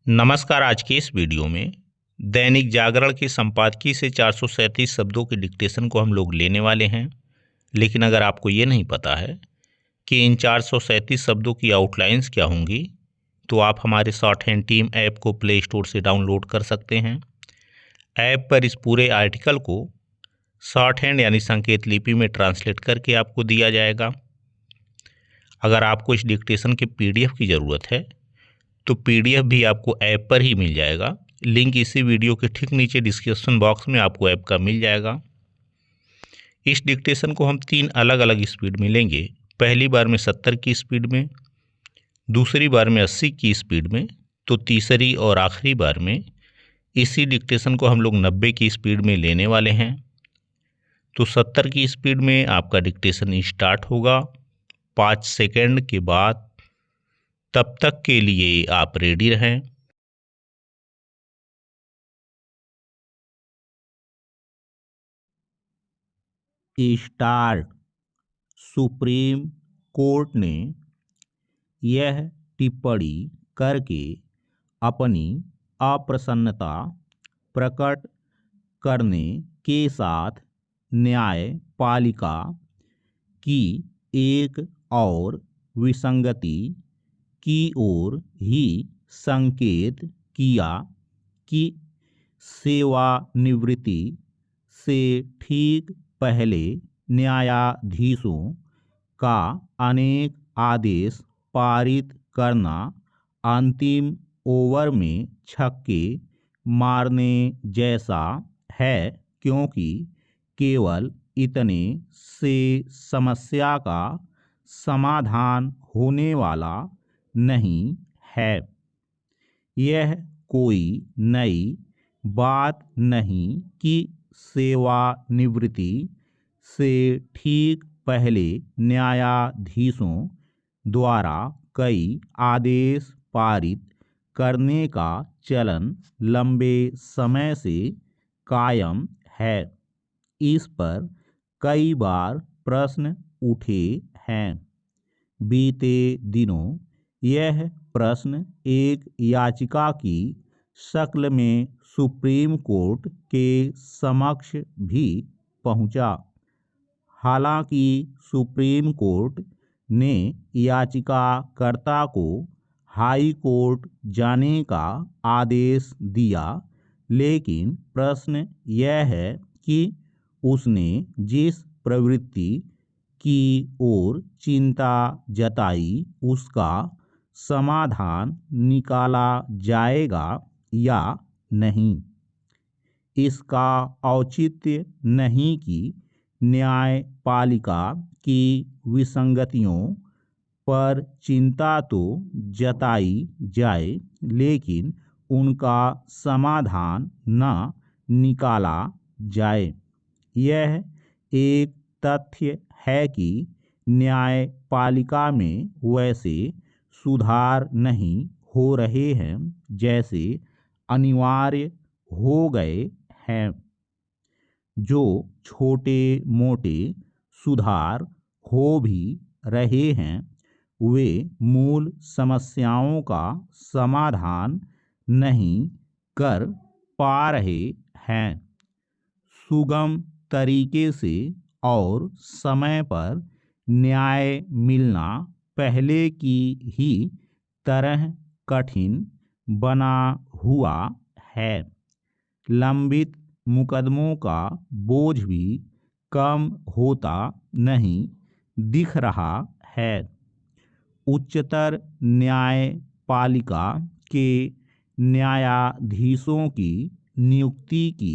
नमस्कार। आज के इस वीडियो में दैनिक जागरण के संपादकीय से 437 शब्दों के डिक्टेशन को हम लोग लेने वाले हैं। लेकिन अगर आपको ये नहीं पता है कि इन 437 शब्दों की आउटलाइंस क्या होंगी, तो आप हमारे शॉर्ट हैंड टीम ऐप को प्ले स्टोर से डाउनलोड कर सकते हैं। ऐप पर इस पूरे आर्टिकल को शॉर्ट हैंड यानी संकेत लिपि में ट्रांसलेट करके आपको दिया जाएगा। अगर आपको इस डिक्टेशन के PDF की ज़रूरत है तो PDF भी आपको ऐप पर ही मिल जाएगा। लिंक इसी वीडियो के ठीक नीचे डिस्क्रिप्शन बॉक्स में आपको ऐप का मिल जाएगा। इस डिक्टेशन को हम 3 अलग अलग स्पीड में लेंगे। पहली बार में 70 की स्पीड में, दूसरी बार में 80 की स्पीड में, तो तीसरी और आखिरी बार में इसी डिक्टेशन को हम लोग 90 की स्पीड में लेने वाले हैं। तो 70 की स्पीड में आपका डिक्टेशन स्टार्ट होगा 5 सेकेंड के बाद। तब तक के लिए आप रेडी रहें। स्टार्ट। सुप्रीम कोर्ट ने यह टिप्पणी करके अपनी अप्रसन्नता प्रकट करने के साथ न्यायपालिका की एक और विसंगति की ओर ही संकेत किया कि सेवानिवृत्ति से ठीक पहले न्यायाधीशों का अनेक आदेश पारित करना अंतिम ओवर में छक्के मारने जैसा है, क्योंकि केवल इतने से समस्या का समाधान होने वाला नहीं है। यह कोई नई बात नहीं कि सेवानिवृत्ति से ठीक पहले न्यायाधीशों द्वारा कई आदेश पारित करने का चलन लंबे समय से कायम है। इस पर कई बार प्रश्न उठे हैं। बीते दिनों यह प्रश्न एक याचिका की शक्ल में सुप्रीम कोर्ट के समक्ष भी पहुंचा। हालांकि सुप्रीम कोर्ट ने याचिकाकर्ता को हाई कोर्ट जाने का आदेश दिया, लेकिन प्रश्न यह है कि उसने जिस प्रवृत्ति की ओर चिंता जताई उसका समाधान निकाला जाएगा या नहीं। इसका औचित्य नहीं कि न्यायपालिका की विसंगतियों पर चिंता तो जताई जाए, लेकिन उनका समाधान न निकाला जाए। यह एक तथ्य है कि न्यायपालिका में वैसे सुधार नहीं हो रहे हैं जैसे अनिवार्य हो गए हैं। जो छोटे मोटे सुधार हो भी रहे हैं वे मूल समस्याओं का समाधान नहीं कर पा रहे हैं। सुगम तरीके से और समय पर न्याय मिलना पहले की ही तरह कठिन बना हुआ है। लंबित मुकदमों का बोझ भी कम होता नहीं दिख रहा है। उच्चतर न्यायपालिका के न्यायाधीशों की नियुक्ति की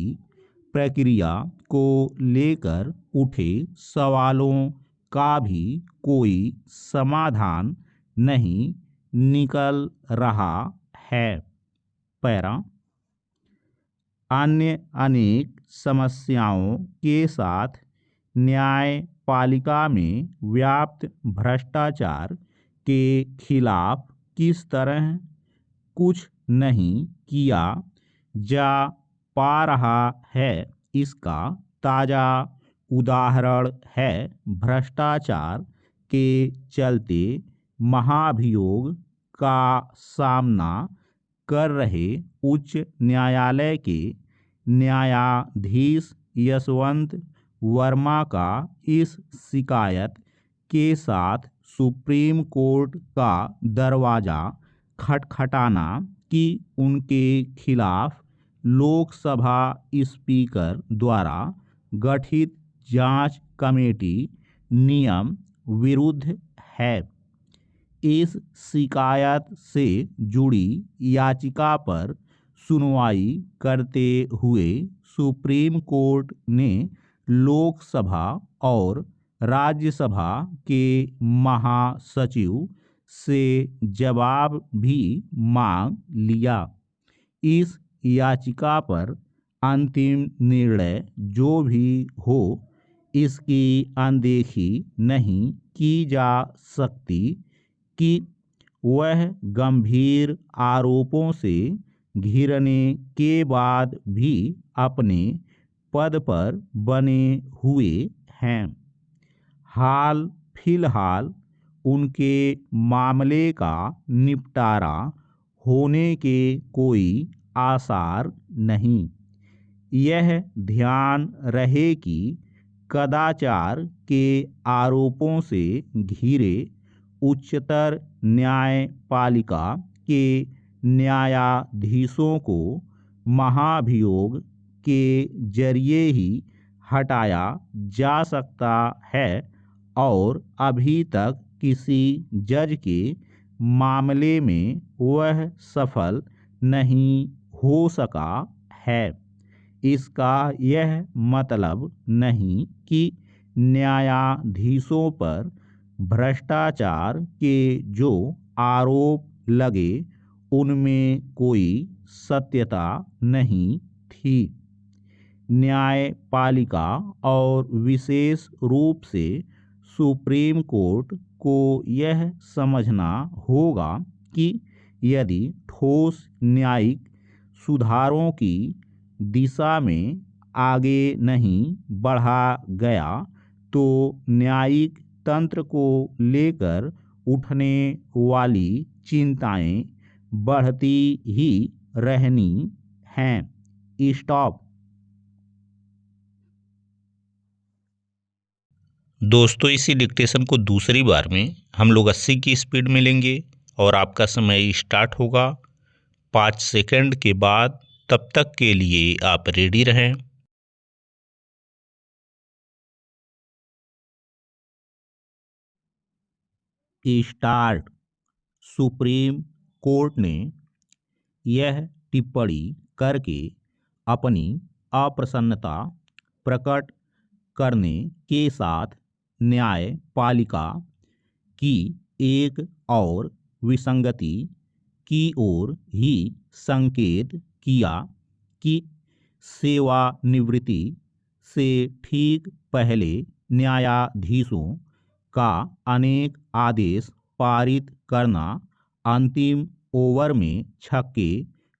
प्रक्रिया को लेकर उठे सवालों का भी कोई समाधान नहीं निकल रहा है। पैरा अन्य अनेक समस्याओं के साथ न्यायपालिका में व्याप्त भ्रष्टाचार के खिलाफ किस तरह कुछ नहीं किया जा पा रहा है, इसका ताज़ा उदाहरण है भ्रष्टाचार के चलते महाभियोग का सामना कर रहे उच्च न्यायालय के न्यायाधीश यशवंत वर्मा का इस शिकायत के साथ सुप्रीम कोर्ट का दरवाज़ा खटखटाना कि उनके खिलाफ लोकसभा स्पीकर द्वारा गठित जांच कमेटी नियम विरुद्ध है। इस शिकायत से जुड़ी याचिका पर सुनवाई करते हुए सुप्रीम कोर्ट ने लोकसभा और राज्यसभा के महासचिव से जवाब भी मांग लिया। इस याचिका पर अंतिम निर्णय जो भी हो, इसकी अनदेखी नहीं की जा सकती कि वह गंभीर आरोपों से घिरने के बाद भी अपने पद पर बने हुए हैं। हाल फिलहाल उनके मामले का निपटारा होने के कोई आसार नहीं। यह ध्यान रहे कि कदाचार के आरोपों से घिरे उच्चतर न्यायपालिका के न्यायाधीशों को महाभियोग के जरिए ही हटाया जा सकता है और अभी तक किसी जज के मामले में वह सफल नहीं हो सका है। इसका यह मतलब नहीं कि न्यायाधीशों पर भ्रष्टाचार के जो आरोप लगे उनमें कोई सत्यता नहीं थी। न्यायपालिका और विशेष रूप से सुप्रीम कोर्ट को यह समझना होगा कि यदि ठोस न्यायिक सुधारों की दिशा में आगे नहीं बढ़ा गया तो न्यायिक तंत्र को लेकर उठने वाली चिंताएं बढ़ती ही रहनी हैं। स्टॉप। दोस्तों, इसी डिक्टेशन को दूसरी बार में हम लोग 80 की स्पीड में लेंगे और आपका समय स्टार्ट होगा 5 सेकंड के बाद। तब तक के लिए आप रेडी रहें। स्टार्ट। सुप्रीम कोर्ट ने यह टिप्पणी करके अपनी अप्रसन्नता प्रकट करने के साथ न्यायपालिका की एक और विसंगति की ओर ही संकेत किया कि सेवानिवृत्ति से ठीक पहले न्यायाधीशों का अनेक आदेश पारित करना अंतिम ओवर में छक्के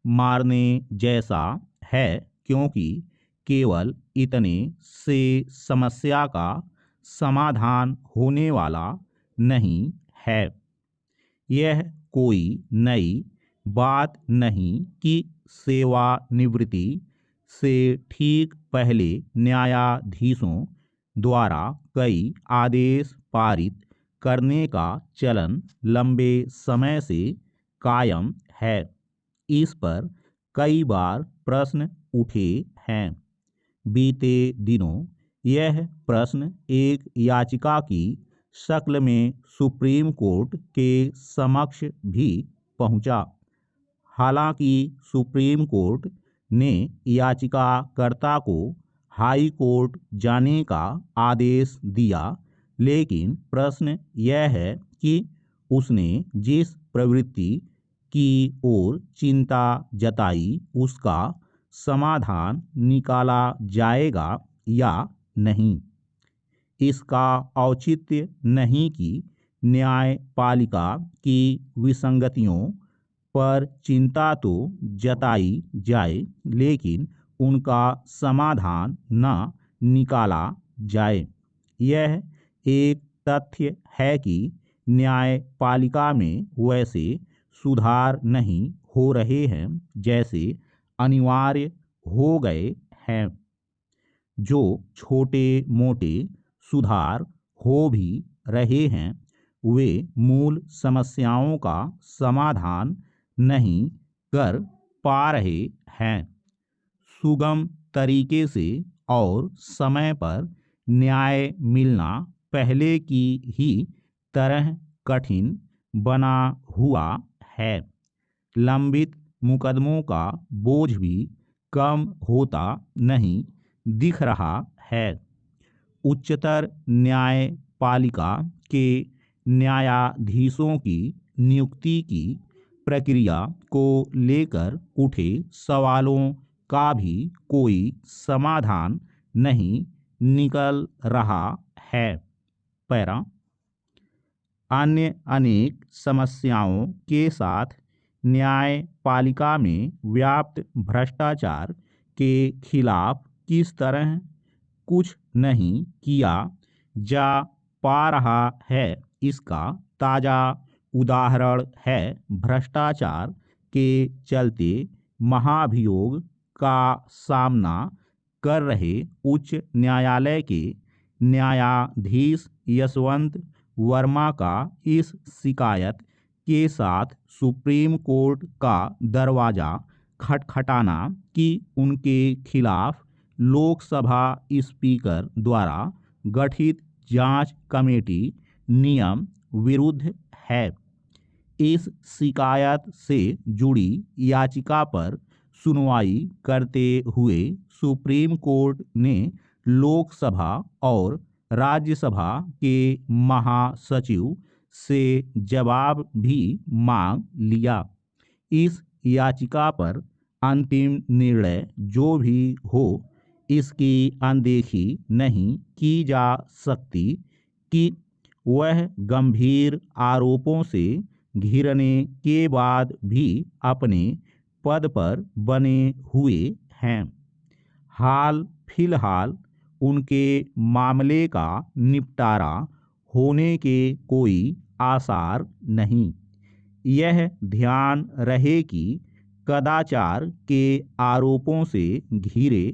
मारने जैसा है, क्योंकि केवल इतने से समस्या का समाधान होने वाला नहीं है। यह कोई नई बात नहीं कि सेवानिवृत्ति से ठीक पहले न्यायाधीशों द्वारा कई आदेश पारित करने का चलन लंबे समय से कायम है। इस पर कई बार प्रश्न उठे हैं। बीते दिनों यह प्रश्न एक याचिका की शक्ल में सुप्रीम कोर्ट के समक्ष भी पहुंचा। हालांकि सुप्रीम कोर्ट ने याचिकाकर्ता को हाई कोर्ट जाने का आदेश दिया, लेकिन प्रश्न यह है कि उसने जिस प्रवृत्ति की ओर चिंता जताई उसका समाधान निकाला जाएगा या नहीं। इसका औचित्य नहीं कि न्यायपालिका की विसंगतियों पर चिंता तो जताई जाए, लेकिन उनका समाधान न निकाला जाए। यह एक तथ्य है कि न्यायपालिका में वैसे सुधार नहीं हो रहे हैं जैसे अनिवार्य हो गए हैं। जो छोटे मोटे सुधार हो भी रहे हैं वे मूल समस्याओं का समाधान नहीं कर पा रहे हैं। सुगम तरीके से और समय पर न्याय मिलना पहले की ही तरह कठिन बना हुआ है। लंबित मुकदमों का बोझ भी कम होता नहीं दिख रहा है। उच्चतर न्यायपालिका के न्यायाधीशों की नियुक्ति की प्रक्रिया को लेकर उठे सवालों का भी कोई समाधान नहीं निकल रहा है। पैरा अन्य अनेक समस्याओं के साथ न्यायपालिका में व्याप्त भ्रष्टाचार के खिलाफ किस तरह कुछ नहीं किया जा पा रहा है इसका ताज़ा उदाहरण है भ्रष्टाचार के चलते महाभियोग का सामना कर रहे उच्च न्यायालय के न्यायाधीश यशवंत वर्मा का इस शिकायत के साथ सुप्रीम कोर्ट का दरवाज़ा खटखटाना कि उनके खिलाफ लोकसभा स्पीकर द्वारा गठित जांच कमेटी नियम विरुद्ध है। इस शिकायत से जुड़ी याचिका पर सुनवाई करते हुए सुप्रीम कोर्ट ने लोकसभा और राज्यसभा के महासचिव से जवाब भी मांग लिया। इस याचिका पर अंतिम निर्णय जो भी हो इसकी अनदेखी नहीं की जा सकती कि वह गंभीर आरोपों से घिरने के बाद भी अपने पद पर बने हुए हैं। हाल फिलहाल उनके मामले का निपटारा होने के कोई आसार नहीं। यह ध्यान रहे कि कदाचार के आरोपों से घिरे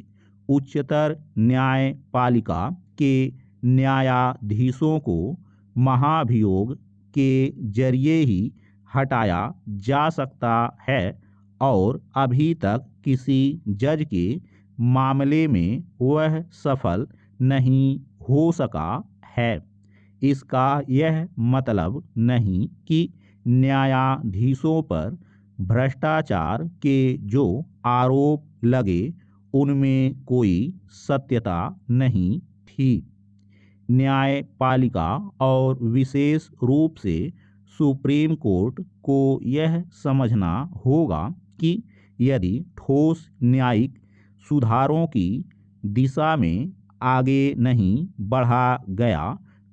उच्चतर न्यायपालिका के न्यायाधीशों को महाभियोग के जरिए ही हटाया जा सकता है और अभी तक किसी जज के मामले में वह सफल नहीं हो सका है। इसका यह मतलब नहीं कि न्यायाधीशों पर भ्रष्टाचार के जो आरोप लगे उनमें कोई सत्यता नहीं थी। न्यायपालिका और विशेष रूप से सुप्रीम कोर्ट को यह समझना होगा कि यदि ठोस न्यायिक सुधारों की दिशा में आगे नहीं बढ़ा गया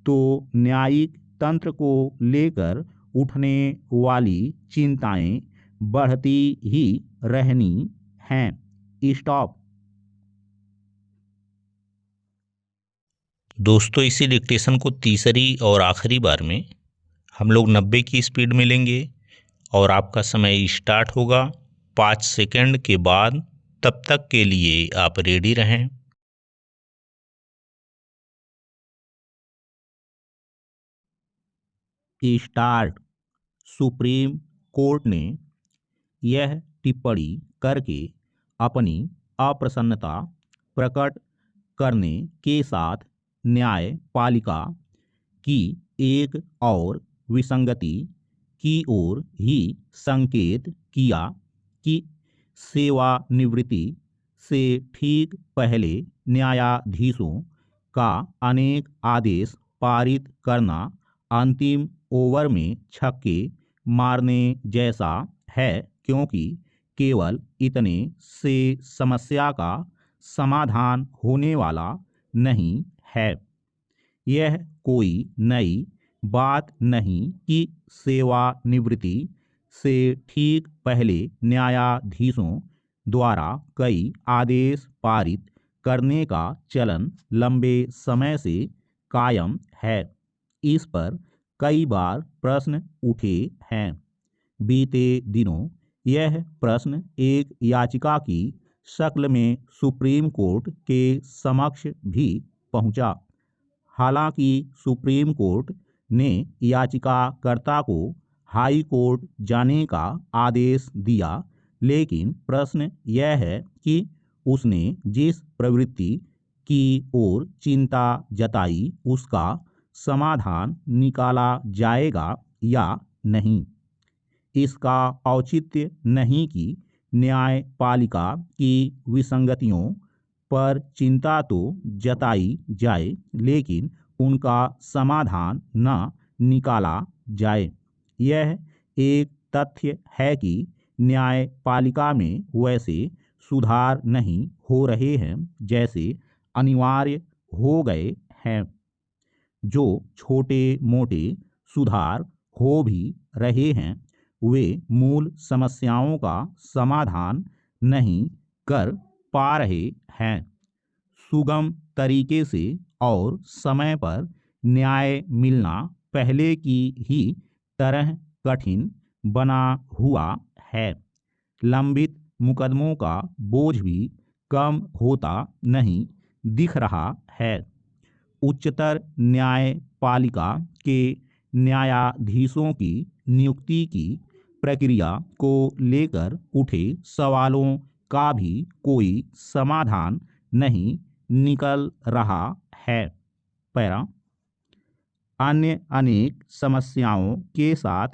तो न्यायिक तंत्र को लेकर उठने वाली चिंताएं बढ़ती ही रहनी हैं। स्टॉप। दोस्तों, इसी डिक्टेशन को तीसरी और आखिरी बार में हम लोग 90 की स्पीड में लेंगे और आपका समय स्टार्ट होगा 5 सेकंड के बाद। तब तक के लिए आप रेडी रहें। स्टार्ट। सुप्रीम कोर्ट ने यह टिप्पणी करके अपनी अप्रसन्नता प्रकट करने के साथ न्यायपालिका की एक और विसंगति की ओर ही संकेत किया कि सेवानिवृत्ति से ठीक पहले न्यायाधीशों का अनेक आदेश पारित करना अंतिम ओवर में छक्के मारने जैसा है, क्योंकि केवल इतने से समस्या का समाधान होने वाला नहीं है। यह कोई नई बात नहीं कि सेवानिवृत्ति से ठीक पहले न्यायाधीशों द्वारा कई आदेश पारित करने का चलन लंबे समय से कायम है। इस पर कई बार प्रश्न उठे हैं। बीते दिनों यह प्रश्न एक याचिका की शक्ल में सुप्रीम कोर्ट के समक्ष भी पहुंचा। हालांकि सुप्रीम कोर्ट ने याचिकाकर्ता को हाई कोर्ट जाने का आदेश दिया, लेकिन प्रश्न यह है कि उसने जिस प्रवृत्ति की ओर चिंता जताई उसका समाधान निकाला जाएगा या नहीं। इसका औचित्य नहीं कि न्यायपालिका की विसंगतियों पर चिंता तो जताई जाए, लेकिन उनका समाधान न निकाला जाए। यह एक तथ्य है कि न्यायपालिका में वैसे सुधार नहीं हो रहे हैं जैसे अनिवार्य हो गए हैं। जो छोटे मोटे सुधार हो भी रहे हैं वे मूल समस्याओं का समाधान नहीं कर पा रहे हैं। सुगम तरीके से और समय पर न्याय मिलना पहले की ही तरह कठिन बना हुआ है। लंबित मुकदमों का बोझ भी कम होता नहीं दिख रहा है। उच्चतर न्यायपालिका के न्यायाधीशों की नियुक्ति की प्रक्रिया को लेकर उठे सवालों का भी कोई समाधान नहीं निकल रहा है। पैरा अन्य अनेक समस्याओं के साथ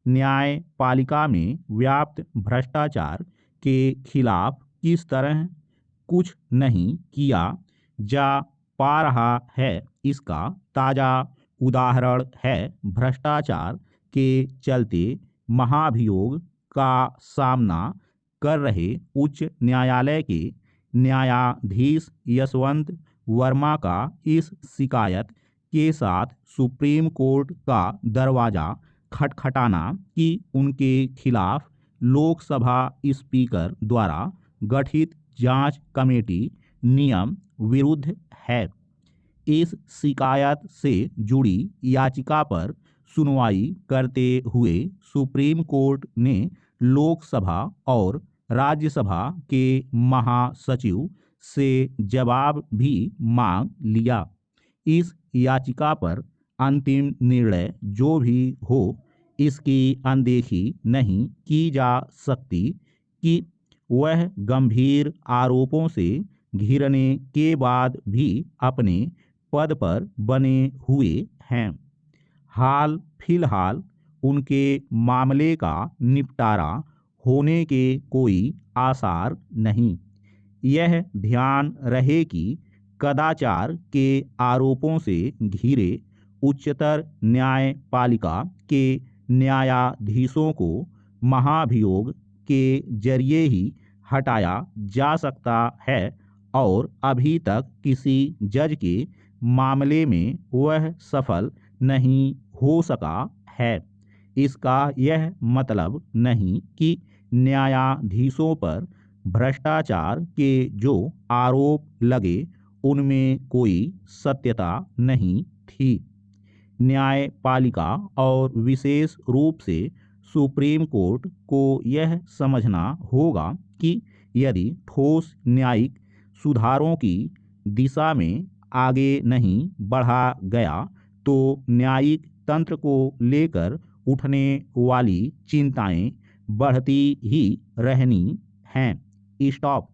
न्यायपालिका में व्याप्त भ्रष्टाचार के खिलाफ किस तरह कुछ नहीं किया जा पा रहा है, इसका ताज़ा उदाहरण है भ्रष्टाचार के चलते महाभियोग का सामना कर रहे उच्च न्यायालय के न्यायाधीश यशवंत वर्मा का इस शिकायत के साथ सुप्रीम कोर्ट का दरवाज़ा खटखटाना कि उनके खिलाफ लोकसभा स्पीकर द्वारा गठित जांच कमेटी नियम विरुद्ध है। इस शिकायत से जुड़ी याचिका पर सुनवाई करते हुए सुप्रीम कोर्ट ने लोकसभा और राज्यसभा के महासचिव से जवाब भी मांग लिया। इस याचिका पर अंतिम निर्णय जो भी हो इसकी अनदेखी नहीं की जा सकती कि वह गंभीर आरोपों से घिरने के बाद भी अपने पद पर बने हुए हैं। हाल फिलहाल उनके मामले का निपटारा होने के कोई आसार नहीं। यह ध्यान रहे कि कदाचार के आरोपों से घिरे उच्चतर न्यायपालिका के न्यायाधीशों को महाभियोग के जरिए ही हटाया जा सकता है और अभी तक किसी जज के मामले में वह सफल नहीं हो सका है। इसका यह मतलब नहीं कि न्यायाधीशों पर भ्रष्टाचार के जो आरोप लगे उनमें कोई सत्यता नहीं थी। न्यायपालिका और विशेष रूप से सुप्रीम कोर्ट को यह समझना होगा कि यदि ठोस न्यायिक सुधारों की दिशा में आगे नहीं बढ़ा गया तो न्यायिक तंत्र को लेकर उठने वाली चिंताएं बढ़ती ही रहनी हैं। स्टॉप।